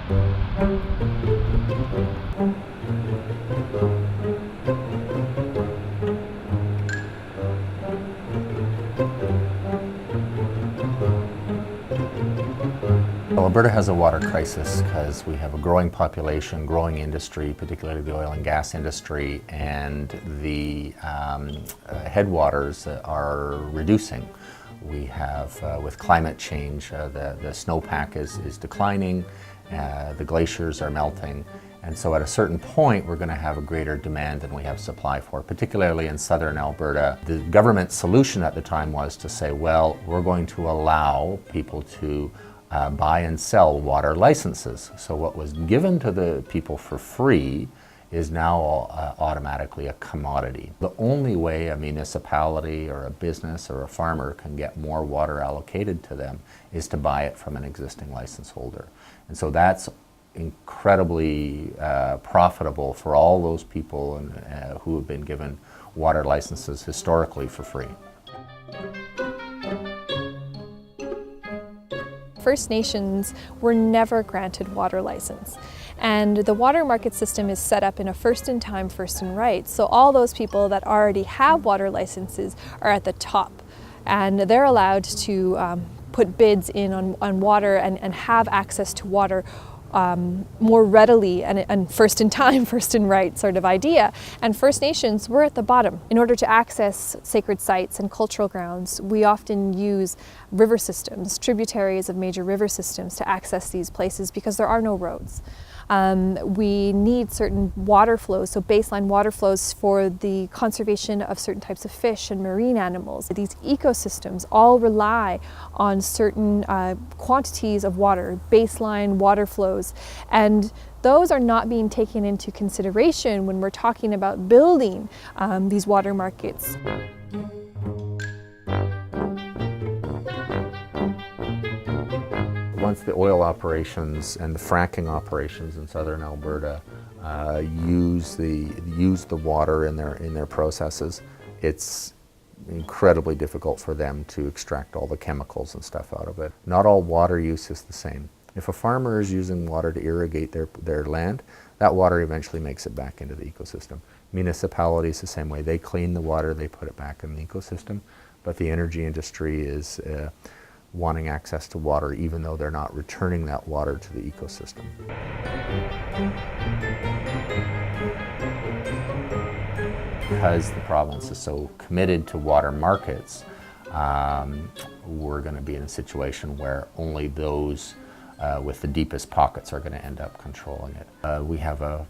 Well, Alberta has a water crisis because we have a growing population, growing industry, particularly the oil and gas industry, and the headwaters are reducing. We have, with climate change, the snowpack is declining, the glaciers are melting, and so at a certain point we're going to have a greater demand than we have supply for, particularly in southern Alberta. The government solution at the time was to say, well, we're going to allow people to buy and sell water licenses. So what was given to the people for free is now automatically a commodity. The only way a municipality or a business or a farmer can get more water allocated to them is to buy it from an existing license holder. And so that's incredibly profitable for all those people who have been given water licenses historically for free. First Nations were never granted water license, and the water market system is set up in a first in time, first in right. So all those people that already have water licenses are at the top, and they're allowed to put bids in on water and have access to water more readily, and first in time, first in right sort of idea. And First Nations were at the bottom. In order to access sacred sites and cultural grounds, we often use river systems, tributaries of major river systems to access these places because there are no roads. We need certain water flows, so baseline water flows for the conservation of certain types of fish and marine animals. These ecosystems all rely on certain quantities of water, baseline water flows, and those are not being taken into consideration when we're talking about building these water markets. Once the oil operations and the fracking operations in southern Alberta use the water in their processes, it's incredibly difficult for them to extract all the chemicals and stuff out of it. Not all water use is the same. If a farmer is using water to irrigate their land, that water eventually makes it back into the ecosystem. Municipalities the same way. They clean the water, they put it back in the ecosystem, but the energy industry is wanting access to water even though they're not returning that water to the ecosystem. Because the province is so committed to water markets, we're going to be in a situation where only those with the deepest pockets are going to end up controlling it. We have a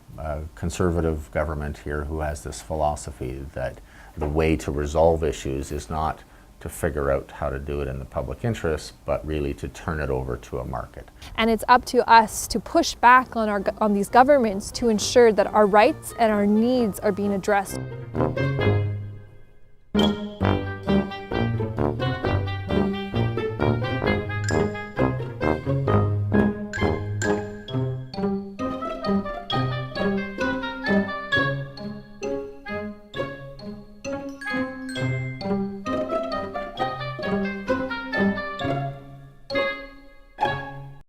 conservative government here who has this philosophy that the way to resolve issues is not to figure out how to do it in the public interest, but really to turn it over to a market. And it's up to us to push back on these governments to ensure that our rights and our needs are being addressed.